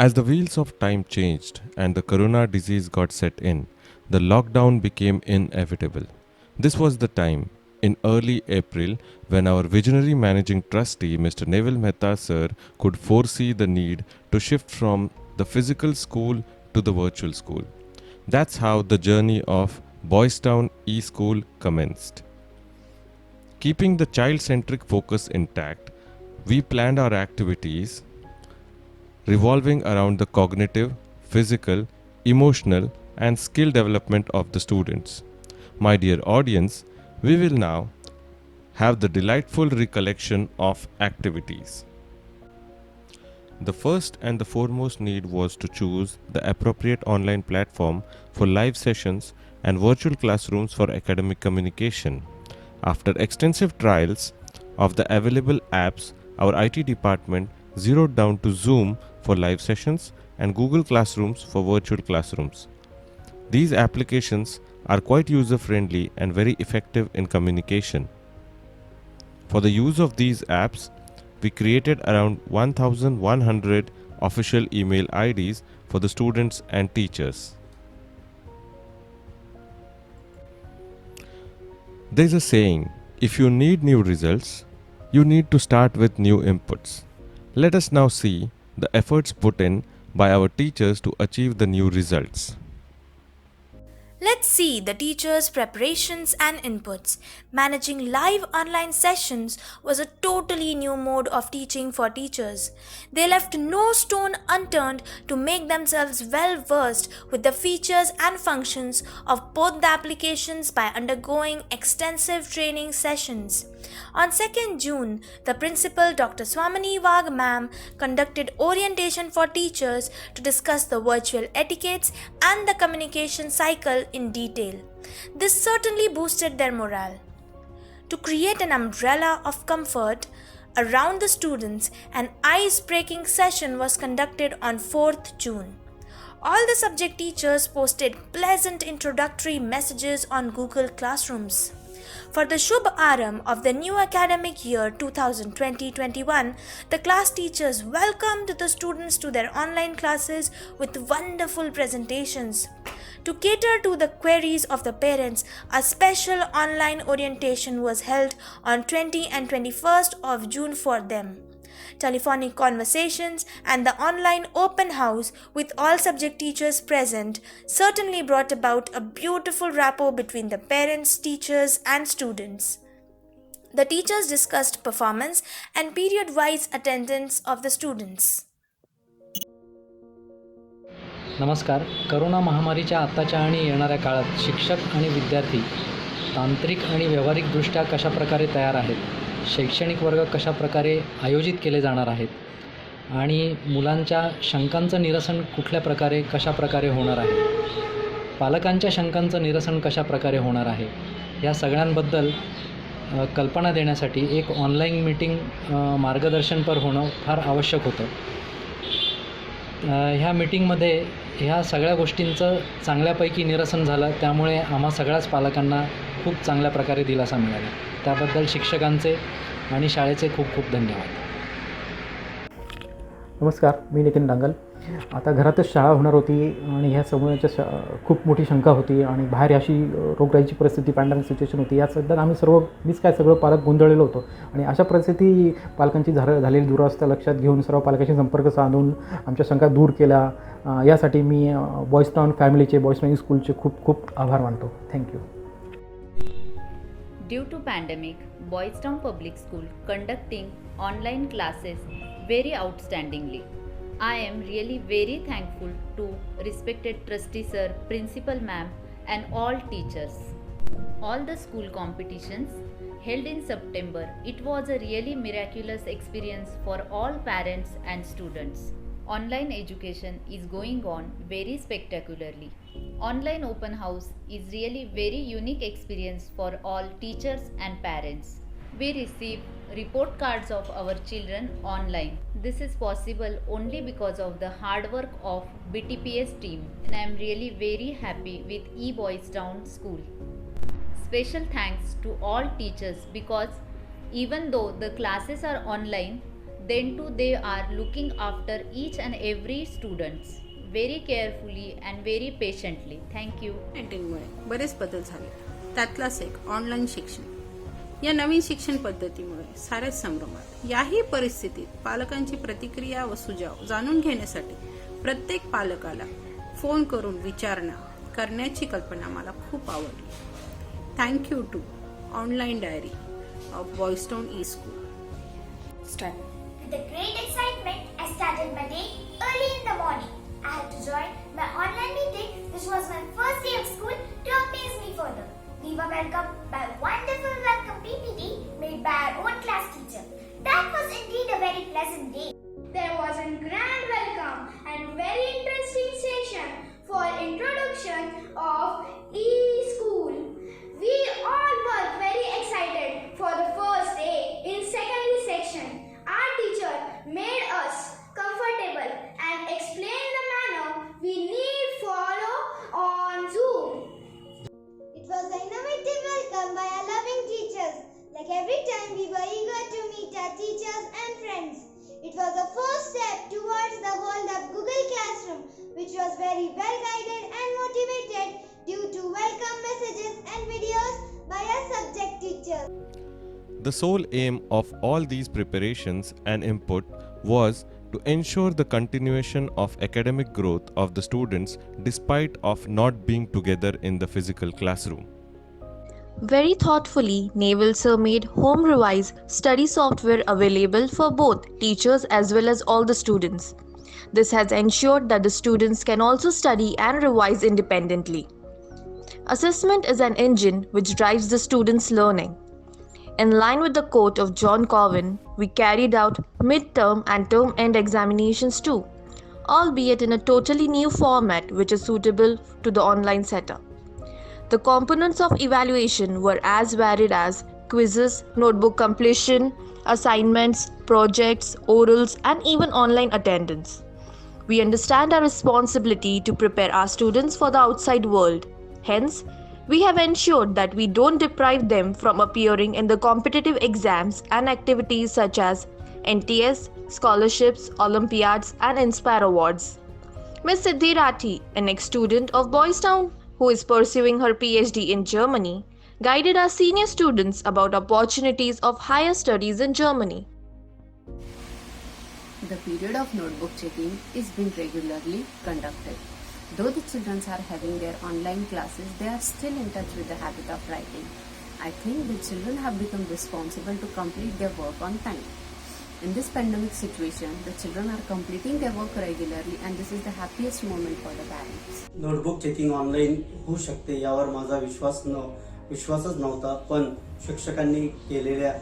As the wheels of time changed and the corona disease got set in, the lockdown became inevitable. This was the time, in early April, when our visionary managing trustee, Mr. Neville Mehta sir, could foresee the need to shift from the physical school to the virtual school. That's how the journey of Boys Town e-school commenced. Keeping the child-centric focus intact, we planned our activities revolving around the cognitive, physical, emotional, and skill development of the students. My dear audience, we will now have the delightful recollection of activities. The first and the foremost need was to choose the appropriate online platform for live sessions and virtual classrooms for academic communication. After extensive trials of the available apps, our IT department zeroed down to Zoom for live sessions and Google Classrooms for virtual classrooms. These applications are quite user-friendly and very effective in communication. For the use of these apps, we created around 1,100 official email IDs for the students and teachers. There's a saying, if you need new results, you need to start with new inputs. Let us now see the efforts put in by our teachers to achieve the new results. Let's see the teachers' preparations and inputs. Managing live online sessions was a totally new mode of teaching for teachers. They left no stone unturned to make themselves well versed with the features and functions of both the applications by undergoing extensive training sessions. On 2nd June, the principal Dr. Swamini Wag ma'am conducted orientation for teachers to discuss the virtual etiquettes and the communication cycle in detail. This certainly boosted their morale. To create an umbrella of comfort around the students, an ice-breaking session was conducted on 4th June. All the subject teachers posted pleasant introductory messages on Google Classrooms. For the Shubh Aram of the new academic year 2020-21, the class teachers welcomed the students to their online classes with wonderful presentations. To cater to the queries of the parents, a special online orientation was held on 20 and 21st of June for them. Telephonic conversations and the online open house with all subject teachers present certainly brought about a beautiful rapport between the parents, teachers, and students. The teachers discussed performance and period-wise attendance of the students. नमस्कार. Corona महामारीच्या आत्ताच्या आणि येणाऱ्या काळात शिक्षक आणि विद्यार्थी तांत्रिक आणि व्यावहारिकदृष्ट्या कशाप्रकारे तयार आहेत, शैक्षणिक वर्ग कशाप्रकारे आयोजित केले जाणार आहेत आणि मुलांच्या शंकांचं निरसन कुठल्या प्रकारे कशाप्रकारे होणार आहे, पालकांच्या शंकांचं निरसन कशाप्रकारे होणार आहे, या सगळ्यांबद्दल कल्पना देण्यासाठी एक ऑनलाईन मीटिंग मार्गदर्शनपर होणं फार आवश्यक होतं. ह्या मीटिंगमध्ये ह्या सगळ्या गोष्टींचं चांगल्यापैकी निरसन झालं, त्यामुळे आम्हा सगळ्याच पालकांना खूप चांगल्या प्रकारे दिलासा मिळाला. त्याबद्दल शिक्षकांचे आणि शाळेचे खूप खूप धन्यवाद. नमस्कार, मी नितीन डांगल. आता घरातच शाळा होणार होती आणि ह्या समूहाच्या खूप मोठी शंका होती आणि बाहेर अशी रोगराईची परिस्थिती, पॅन्डेमिक सिच्युएशन होती. या सध्या आम्ही सगळं पालक गोंधळलेलो होतो आणि अशा परिस्थिती पालकांची झालेली दुरावस्था लक्षात घेऊन सर्व पालकांशी संपर्क साधून आमच्या शंका दूर केल्या. यासाठी मी बॉईज टाऊन फॅमिलीचे, बॉईज टाऊन स्कूलचे खूप खूप आभार मानतो. Thank you. Due to pandemic, Boys Town Public School conducting online classes very outstandingly. I am really very thankful to respected trustee sir, principal ma'am and all teachers. All the school competitions held in September, it was a really miraculous experience for all parents and students. Online education is going on very spectacularly. Online open house is really very unique experience for all teachers and parents. We receive report cards of our children online. This is possible only because of the hard work of BTPS team, and I am really very happy with eBoys Town School. Special thanks to all teachers because even though the classes are online, then too they are looking after each and every students very carefully and very patiently. Thank you. 19मुळे बरेच बदल झाले. त्यातलाच एक online शिक्षण. या नवीन शिक्षण पद्धतीमुळे साऱ्याच संभ्रमात. याही परिस्थितीत पालकांची प्रतिक्रिया व सुझाव जाणून घेण्यासाठी प्रत्येक पालकाला फोन करून विचारणा करण्याची कल्पना मला खूप आवडली. Thank you to online diary of Boystown e school. With a great excitement, I started my day early in the morning. I had to join my online meeting, which was my first day of school, to amaze me further. We were welcomed by a wonderful welcome PPT made by our own class teacher. That was indeed a very pleasant day. There was a grand welcome and very interesting session for introduction of e-school. We all were very excited for the first day in secondary section. Our teacher made us comfortable and explained the manner we need follow on Zoom. It was an innovative welcome by our loving teachers. Like every time, we were eager to meet our teachers and friends. It was a first step towards the world of Google Classroom, which was very well guided and motivated due to welcome messages and videos by our subject teachers. The sole aim of all these preparations and input was to ensure the continuation of academic growth of the students despite of not being together in the physical classroom. Very thoughtfully, Naval Sir made home revise study software available for both teachers as well as all the students. This has ensured that the students can also study and revise independently. Assessment is an engine which drives the students' learning. In line with the quote of John Corwin, we carried out mid-term and term-end examinations too, albeit in a totally new format which is suitable to the online setup. The components of evaluation were as varied as quizzes, notebook completion, assignments, projects, orals, and even online attendance. We understand our responsibility to prepare our students for the outside world. Hence, we have ensured that we don't deprive them from appearing in the competitive exams and activities such as NTS, scholarships, Olympiads, and Inspire Awards. Ms. Siddhi Rathi, an ex-student of Boys Town who is pursuing her PhD in Germany, guided our senior students about opportunities of higher studies in Germany. The period of notebook checking is being regularly conducted. Though the children are having their online classes, they are still in touch with the habit of writing. I think the children have become responsible to complete their work on time. In this pandemic situation, the children are completing their work regularly and this is the happiest moment for the parents. Notebook checking online होऊ शकते यावर माझा विश्वासच नव्हता, पण शिक्षकांनी केलेल्या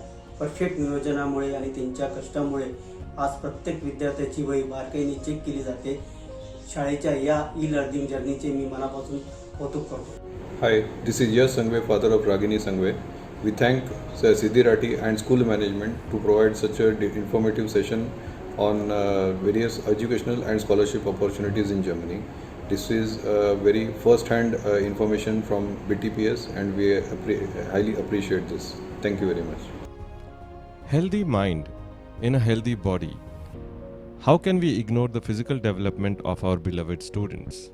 perfect नियोजनामुळे आणि त्यांच्या कष्टामुळे आज प्रत्येक विद्यार्थ्याची वही बारकाईने चेक केली जाते. शाळेच्या या ई लर्निंग जर्नीचे मी मनापासून कौतुक करतो. Hi, this is Yash Sangve, father of Ragini Sangve. We thank Sir Siddhi Rathi and school management to provide such a informative session on various educational and scholarship opportunities in Germany. This is very first-hand information from BTPS and we highly appreciate this. Thank you very much. Healthy mind in a healthy body. How can we ignore the physical development of our beloved students?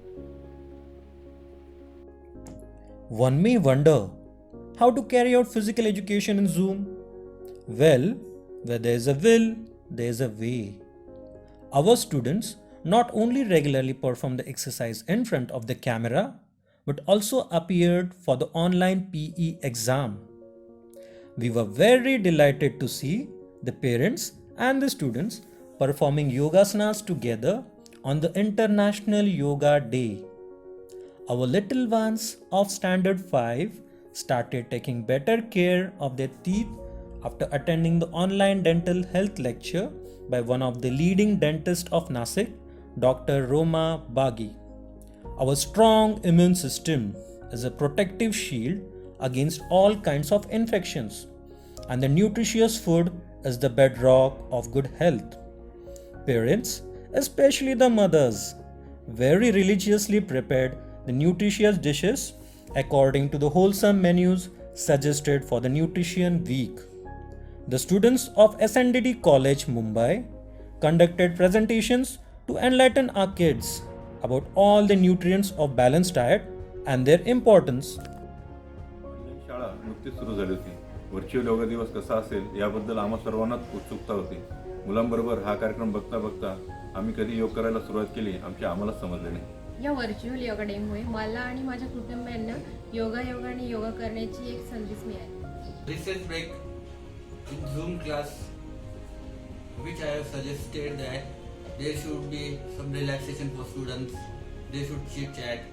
One may wonder how to carry out physical education in Zoom. Well, where there is a will, there is a way. Our students not only regularly perform the exercise in front of the camera, but also appeared for the online PE exam. We were very delighted to see the parents and the students performing yogasanas together on the International Yoga Day. Our little ones of Standard 5 started taking better care of their teeth after attending the online dental health lecture by one of the leading dentists of Nasik, Dr. Roma Bagi. Our strong immune system is a protective shield against all kinds of infections, and the nutritious food is the bedrock of good health. Parents, especially the mothers, very religiously prepared the nutritious dishes according to the wholesome menus suggested for the Nutrition Week. the students of SNDT College, Mumbai, conducted presentations to enlighten our kids about all the nutrients of balanced diet and their importance. Online शाळा नुकतीच सुरू झाली होती. Virtual yoga दिवस कसा असेल याबद्दल आम्हा सर्वांनाच उत्सुकता होती. मुलांबरोबर हा कार्यक्रम बघता बघता आम्ही कधी योग करायला सुरुवात केली आम्हालाच समजले नाही. या व्हर्च्युअल योगा डेमुळे मला आणि माझ्या कुटुंबियांना योगाने योगा करण्याची एक संधीच मिळाली. Recent break in Zoom class, which I have suggested that there should be some relaxation for students. They should chit chat.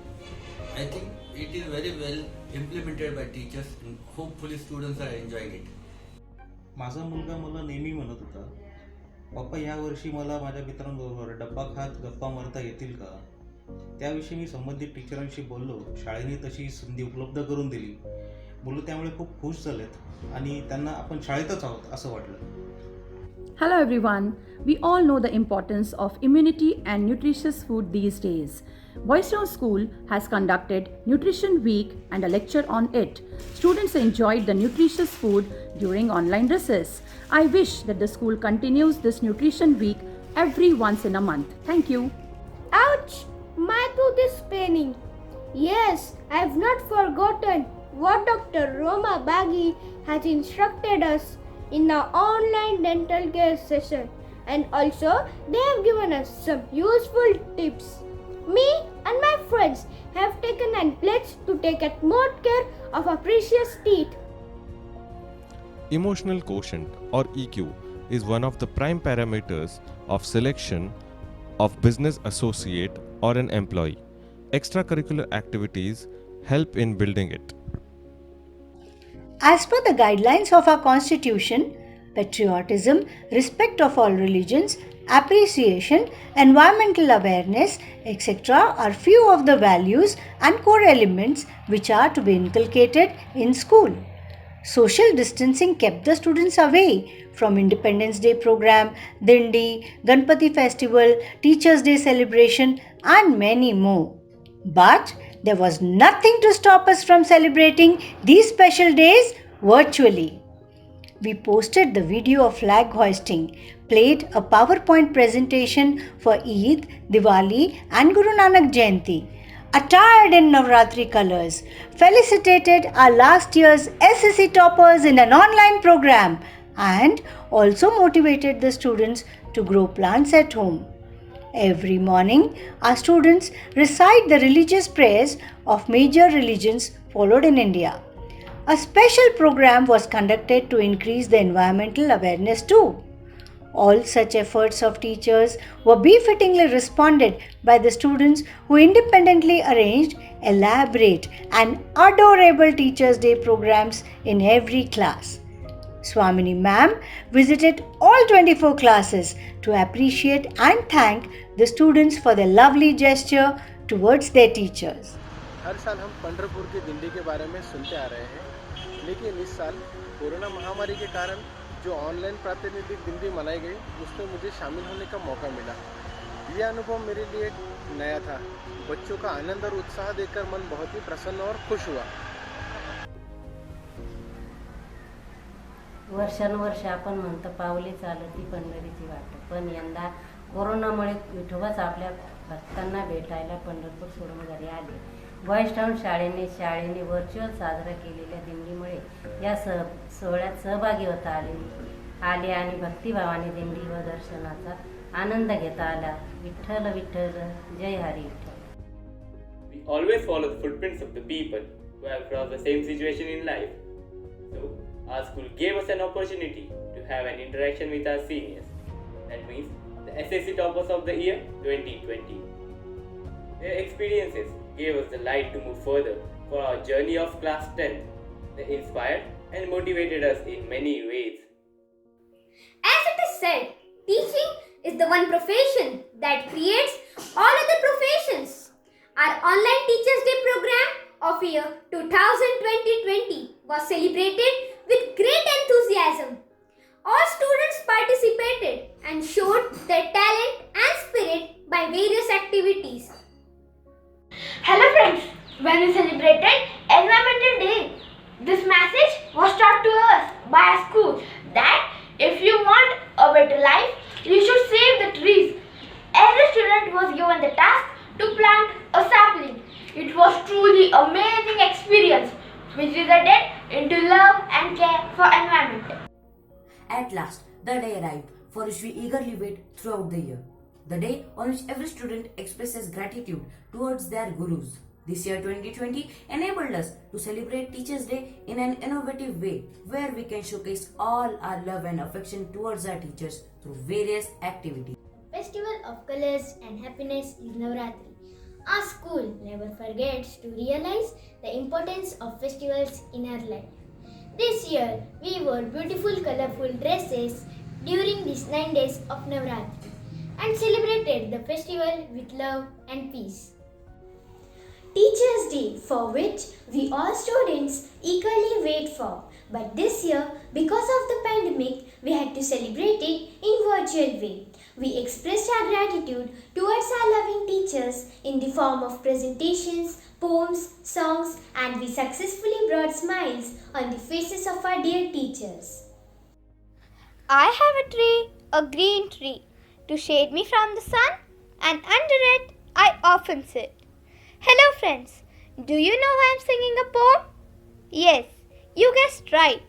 I think it is very well implemented by teachers and hopefully students are enjoying it. माझा मुलगा मला नेहमी म्हणत होता, पप्पा यावर्षी मला माझ्या मित्रांबरोबर डब्बा खात गप्पा मारता येतील का? त्याविषयी मी संबंधित टीचरांशी बोललो. शाळेने तशी संधी उपलब्ध करून दिली. मुलं त्यामुळे खूप खुश झालेत आणि त्यांना आपण शाळेतच आहोत असं वाटलं. Hello everyone. We all know the importance of immunity and nutritious food these days. Boys Town School has conducted Nutrition Week and a lecture on it. Students enjoyed the nutritious food during online recess. I wish that the school continues this Nutrition Week every once in a month. Thank you. Ouch! My tooth is paining. Yes, I have not forgotten what Dr. Roma Baggi has instructed us in the online dental care session, and also they have given us some useful tips. Me and my friends have taken an pledge to take utmost care of our precious teeth. Emotional quotient or EQ is one of the prime parameters of selection of business associate or an employee. Extracurricular activities help in building it. As per the guidelines of our Constitution, patriotism, respect of all religions, appreciation, environmental awareness, etc. are few of the values and core elements which are to be inculcated in school. Social distancing kept the students away from Independence Day program, Dindi, Ganpati festival, Teachers' Day celebration and many more. But there was nothing to stop us from celebrating these special days virtually. We posted the video of flag hoisting, played a PowerPoint presentation for Eid, Diwali and Guru Nanak Jayanti, attired in Navratri colors, felicitated our last year's SSC toppers in an online program and also motivated the students to grow plants at home. Every morning, our students recite the religious prayers of major religions followed in India. A special program was conducted to increase the environmental awareness too. All such efforts of teachers were befittingly responded by the students who independently arranged elaborate and adorable Teachers' Day programs in every class. Swamini ma'am visited all 24 classes to appreciate and thank the students for their lovely gesture towards their teachers. हर साल हम पंढरपुर की दिंडी के बारे में सुनते आ रहे हैं, लेकिन इस साल कोरोना महामारी के कारण जो ऑनलाइन प्रातिनिधिक दिंडी मनाई गई उसमें मुझे शामिल होने का मौका मिला. यह अनुभव मेरे लिए नया था. बच्चों का आनंद और उत्साह देखकर मन बहुत ही प्रसन्न और खुश हुआ. वर्षानुवर्ष आपण म्हणतो पावली चालती पंढरीची वाट, पण यंदा कोरोनामुळे विठोबाच आपल्या भक्तांना भेटायला पंढरपूर सोडून घरी आले. बॉयज टाऊन शाळेने व्हर्च्युअल साजरा केलेल्या दिंडीमुळे या सोहळ्यात सहभागी होता आले आणि भक्तिभावाने दिंडी व दर्शनाचा आनंद घेता आला. विठ्ठल विठ्ठल, जय Hari Vitthal. We always follow the footprints of the people who have crossed the same situation in life. So, our school gave us an opportunity to have an interaction with our seniors. That means the SSC toppers of the year 2020. Their experiences gave us the light to move further for our journey of class 10. They inspired and motivated us in many ways. As it is said, teaching is the one profession that creates all other professions. Our online Teachers' Day program of year 2020 was celebrated with great enthusiasm. All students participated and showed their talent and spirit by various activities. Hello friends, when we celebrated Environmental Day, this message was taught to us by our school that If you want a better life, you should save the trees. Every student was given the task to plant a sapling. It was truly amazing experience, which resulted into love and care for environment. At last, the day arrived for which we eagerly wait throughout the year. The day on which every student expresses gratitude towards their gurus. This year 2020 enabled us to celebrate Teachers' Day in an innovative way where we can showcase all our love and affection towards our teachers through various activities. Festival of colors and happiness is Navratri. Our school never forgets to realize the importance of festivals in our life. This year, we wore beautiful colorful dresses during these 9 days of Navratri and celebrated the festival with love and peace. Teachers' Day, for which we all students eagerly wait for. But this year, because of the pandemic, we had to celebrate it in virtual way. We expressed our gratitude towards our loving teachers in the form of presentations, poems, songs, and we successfully brought smiles on the faces of our dear teachers. I have a tree, a green tree, to shade me from the sun, and under it I often sit. Hello friends, do you know why I'm singing a poem? Yes, you guessed right.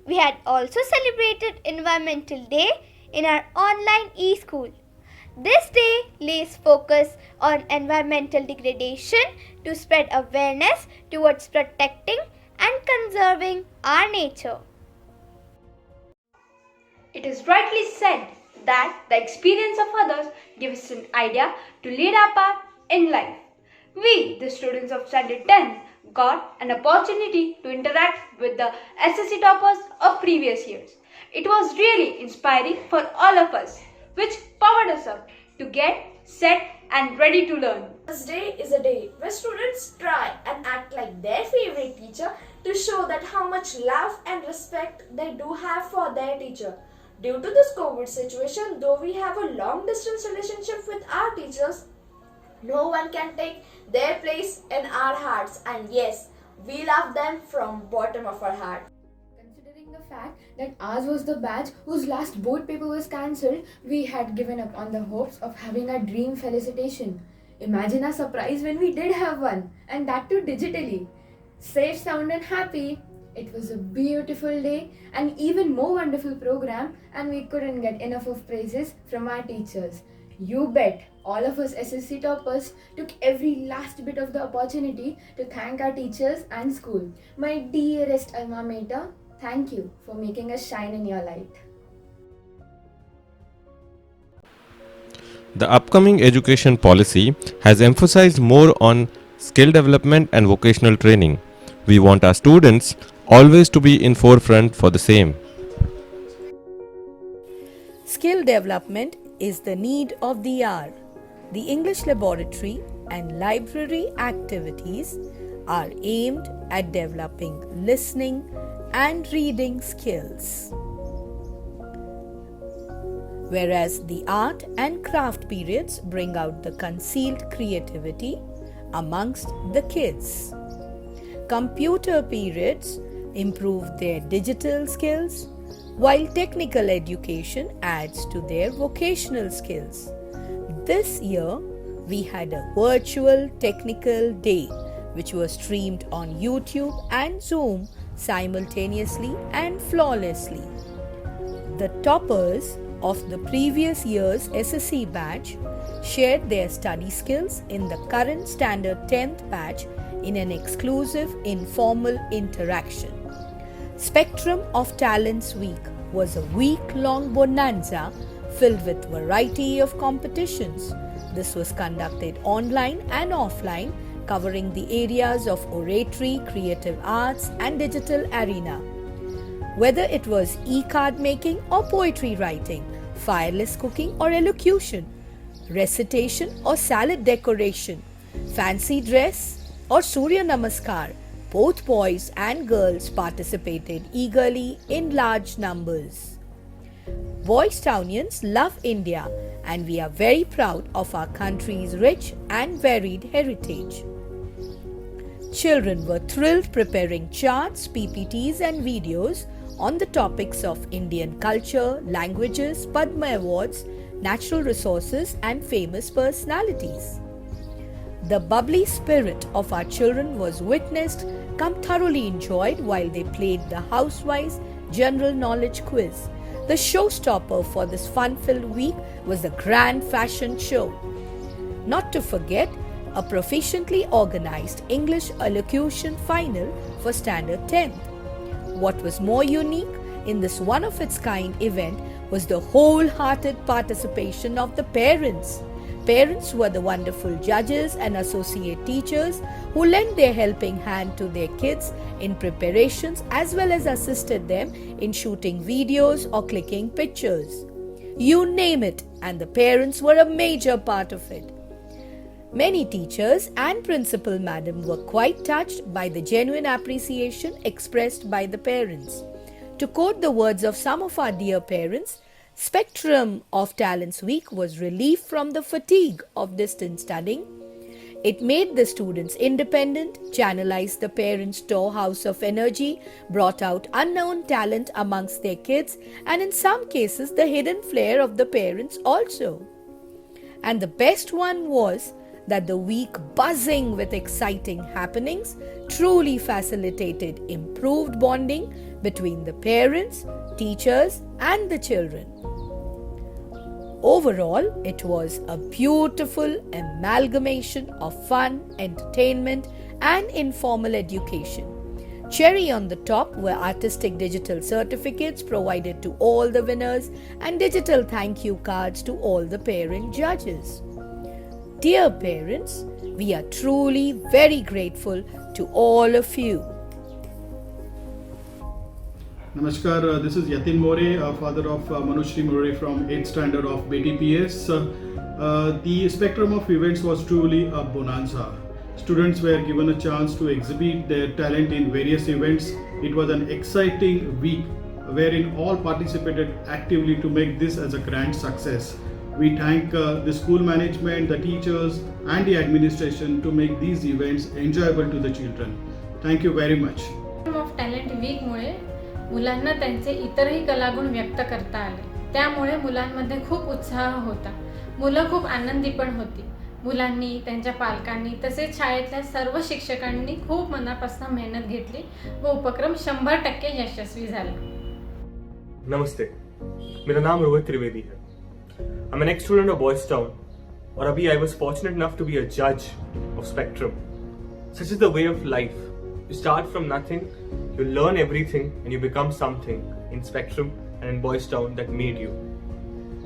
We had also celebrated Environmental Day in our online e-school. This day lays focus on environmental degradation to spread awareness towards protecting and conserving our nature. It is rightly said that the experience of others gives us an idea to lead our path in life. We, the students of Standard 10, got an opportunity to interact with the SSC toppers of previous years. It was really inspiring for all of us, which powered us up to get set and ready to learn. This day is a day where students try and act like their favorite teacher to show that how much love and respect they do have for their teacher. Due to this COVID situation, though we have a long distance relationship with our teachers, no one can take their place in our hearts, and yes, we love them from bottom of our heart. Considering the fact that ours was the batch whose last board paper was cancelled, we had given up on the hopes of having a dream felicitation. Imagine our surprise when we did have one, and that too digitally. Safe, sound and happy. It was a beautiful day and even more wonderful program, and we couldn't get enough of praises from our teachers. You bet, all of us SSC toppers took every last bit of the opportunity to thank our teachers and school. My dearest alma mater, thank you for making us shine in your light. The upcoming education policy has emphasized more on skill development and vocational training. We want our students always to be in forefront for the same. Skill development is the need of the hour. The English laboratory and library activities are aimed at developing listening and reading skills, whereas the art and craft periods bring out the concealed creativity amongst the kids. Computer periods improve their digital skills, while technical education adds to their vocational skills. This year, we had a virtual technical day which was streamed on YouTube and Zoom simultaneously and flawlessly. The toppers of the previous year's SSC batch shared their study skills in the current Standard 10th batch in an exclusive informal interaction. Spectrum of Talents Week was a week-long bonanza filled with variety of competitions. This was conducted online and offline, covering the areas of oratory, creative arts and digital arena. Whether it was e-card making or poetry writing, fireless cooking or elocution, recitation or salad decoration, fancy dress or Surya Namaskar, both boys and girls participated eagerly in large numbers. Boystownians love India, and we are very proud of our country's rich and varied heritage. Children were thrilled preparing charts, PPTs and videos on the topics of Indian culture, languages, Padma Awards, natural resources, and famous personalities. The bubbly spirit of our children was witnessed, come thoroughly enjoyed while they played the Housewise General Knowledge Quiz. The showstopper for this fun-filled week was the grand fashion show. Not to forget, a proficiently organized English elocution final for Standard 10th. What was more unique in this one-of-its-kind event was the wholehearted participation of the parents. Parents were the wonderful judges and associate teachers who lent their helping hand to their kids in preparations as well as assisted them in shooting videos or clicking pictures. You name it, and the parents were a major part of it. Many teachers and Principal Madam were quite touched by the genuine appreciation expressed by the parents. To quote the words of some of our dear parents, Spectrum of Talents Week was relief from the fatigue of distance studying. It made the students independent, channelized the parents' storehouse of energy, brought out unknown talent amongst their kids, and in some cases the hidden flair of the parents also. And the best one was that the week, buzzing with exciting happenings, truly facilitated improved bonding between the parents, teachers, and the children. Overall, it was a beautiful amalgamation of fun, entertainment, and informal education. Cherry on the top were artistic digital certificates provided to all the winners and digital thank you cards to all the parent judges. Dear parents, we are truly very grateful to all of you. Namaskar, this is Yatin More, father of Manushree More from 8th standard of BTPS. The spectrum of events was truly a bonanza. Students were given a chance to exhibit their talent in various events. It was an exciting week wherein all participated actively to make this as a grand success. We thank the school management, the teachers and the administration to make these events enjoyable to the children. Thank you very much. Of talent वीकमुळे मुलांना त्यांचे इतरही कलागुण व्यक्त करता आले. त्यामुळे मुलांमध्ये खूप उत्साह होता. मुलं खूप आनंदी पण होती. मुलांनी, त्यांच्या पालकांनी तसेच शाळेतल्या सर्व शिक्षकांनी खूप मनापासून मेहनत घेतली व उपक्रम 100% यशस्वी झाला. नमस्ते, मेरा नाम रोहित त्रिवेदी है. I'm an ex-student of Boys Town, और अभी I was fortunate enough to be a judge of Spectrum. Such is the way of life. You start from nothing, you learn everything, and you become something in Spectrum and in Boys Town that made you.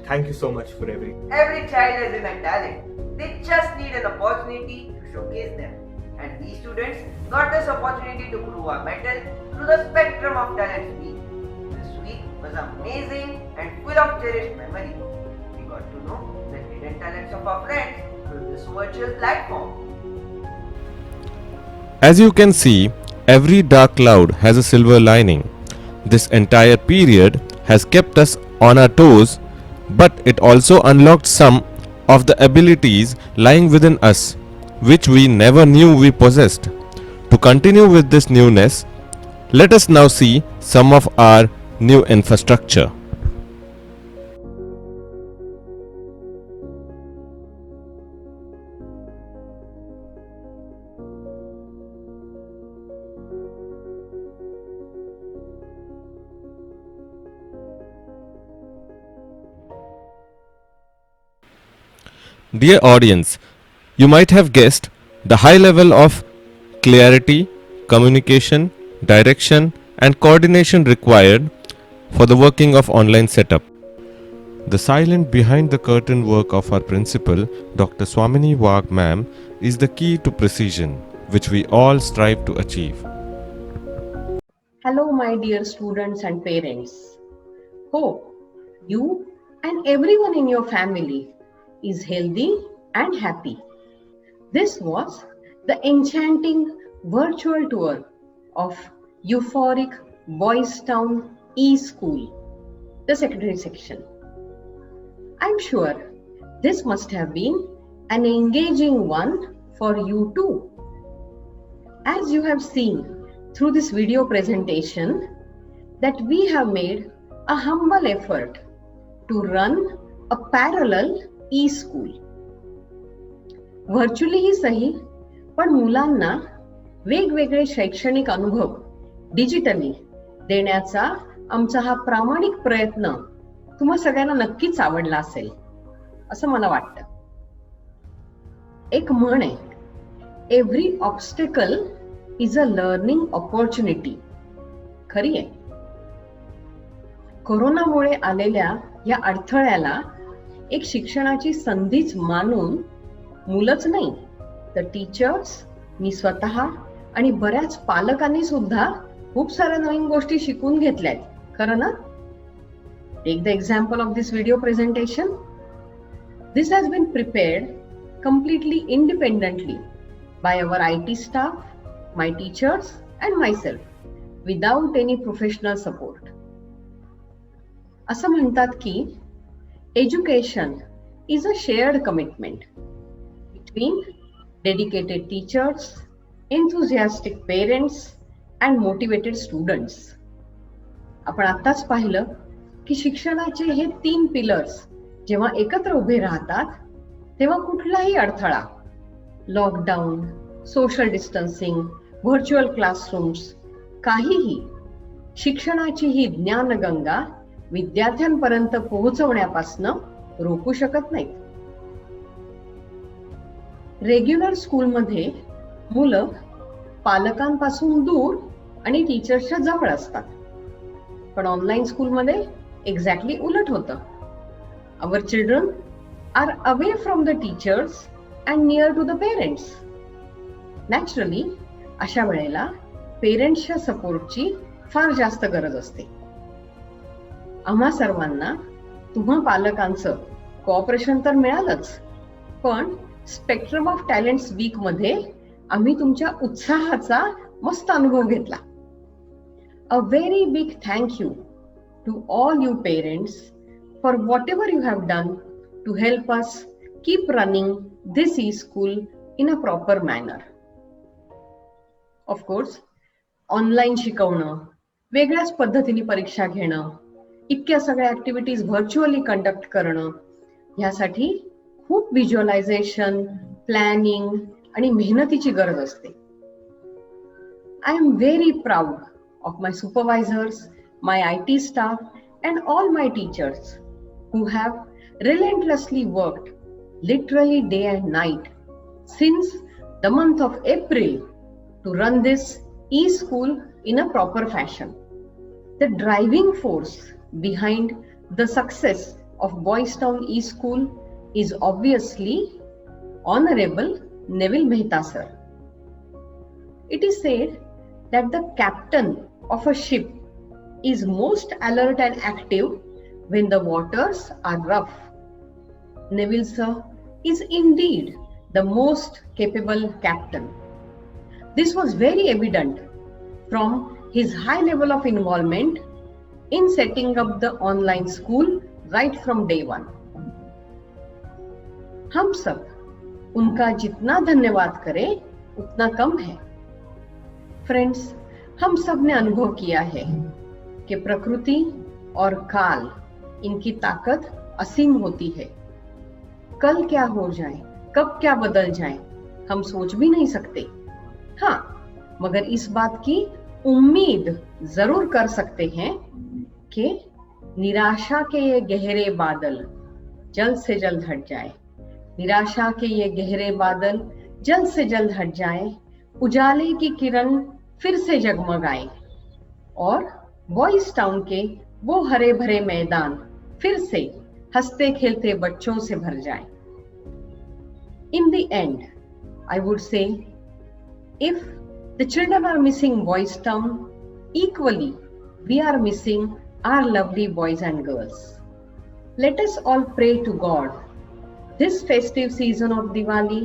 Thank you so much for everything. Every child has a talent. They just need an opportunity to showcase them. And we students got this opportunity to prove our mettle through the Spectrum of Talents Week. This week was amazing and full of cherished memories. We got to know the hidden talents of our friends through this virtual platform. As you can see, every dark cloud has a silver lining. This entire period has kept us on our toes, but it also unlocked some of the abilities lying within us, which we never knew we possessed. To continue with this newness, let us now see some of our new infrastructure. Dear audience, you might have guessed the high level of clarity, communication, direction and coordination required for the working of online setup. The silent behind the curtain work of our principal, Dr. Swamini Wagh ma'am, is the key to precision, which we all strive to achieve. Hello my dear students and parents. Hope you and everyone in your family is healthy and happy. This was the enchanting virtual tour of euphoric Boys Town E-School, the secondary section. I'm sure this must have been an engaging one for you too. As you have seen through this video presentation, that we have made a humble effort to run a parallel e-school. Virtually ही सही, पण मुलांना वेगवेगळे शैक्षणिक अनुभव digitally देण्याचा आमचा हा प्रामाणिक प्रयत्न तुम्हा सगळ्यांना नक्कीच आवडला असेल असं मला वाटतं. एक म्हण आहे, every obstacle is a learning opportunity. खरी आहे. कोरोनामुळे आलेल्या या अडथळ्याला एक शिक्षणाची संधीच मानून मुलंच नाही तर टीचर्स, मी स्वतः आणि बऱ्याच पालकांनी सुद्धा खूप साऱ्या नवीन गोष्टी शिकून घेतल्यात. खरं ना? Take the example of this video presentation. This has been prepared completely independently by our IT staff, my teachers and myself without any professional support. असं म्हणतात की education is a shared commitment between dedicated teachers, enthusiastic parents and motivated students. आपण आताच पाहिलं की शिक्षणाचे हे 3 pillars जेव्हा एकत्र उभे राहतात तेव्हा कुठलाही अडथळा, lockdown, social distancing, virtual classrooms, काहीही शिक्षणाची ही ज्ञानगंगा विद्यार्थ्यांपर्यंत पोहोचवण्यापासून रोखू शकत नाहीत. रेग्युलर स्कूलमध्ये मुलं पालकांपासून दूर आणि टीचर्सच्या जवळ असतात, पण ऑनलाईन स्कूलमध्ये एक्झॅक्टली उलट होतं. Our children are away from the teachers and near to the parents. Naturally, अशा वेळेला पेरेंट्सच्या सपोर्टची फार जास्त गरज असते. आम्हा सर्वांना तुम्हा पालकांचं कोऑपरेशन तर मिळालंच, पण स्पेक्ट्रम ऑफ टॅलेंट्स वीक मध्ये आम्ही तुमच्या उत्साहाचा मस्त अनुभव घेतला. A very big thank you to all you parents for whatever you have done to help us keep running this e-school in a proper manner. Of course, online शिकवणं, वेगळ्याच पद्धतीने परीक्षा घेणं, इतक्या सगळ्या ऍक्टिव्हिटीज व्हर्च्युअली कंडक्ट करणं, यासाठी खूप व्हिज्युअलायझेशन, प्लॅनिंग आणि मेहनतीची गरज असते. I am very proud of my supervisors, my IT staff and all my teachers who have relentlessly worked literally day and night since the month of April to run this e-school in a proper fashion. The driving force behind the success of Boys Town e-school is obviously Honorable Neville Mehta sir. It is said that the captain of a ship is most alert and active when the waters are rough. Neville sir is indeed the most capable captain. This was very evident from his high level of involvement in setting up the online school right from day one. हम सब उनका जितना धन्यवाद करें उतना कम है. Friends, हम सब ने अनुभव किया है कि प्रकृति और काल, इनकी ताकत असीम होती है. कल क्या हो जाए, कब क्या बदल जाए, हम सोच भी नहीं सकते. हाँ, मगर इस बात की उम्मीद जरूर कर सकते हैं कि निराशा के ये गहरे बादल जल्द से जल्द हट जाए. निराशा के ये गहरे बादल जल्द से जल्द हट जाए, उजाले की किरण फिर से जगमगाए और बॉयज टाउन के वो हरे भरे मैदान फिर से हंसते खेलते बच्चों से भर जाए. In the end, I would say, if the children are missing Boys Town, equally we are missing our lovely boys and girls. Let us all pray to God. This festive season of Diwali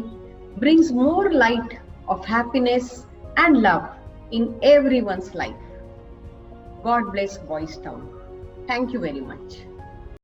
brings more light of happiness and love in everyone's life. God bless Boys Town. Thank you very much.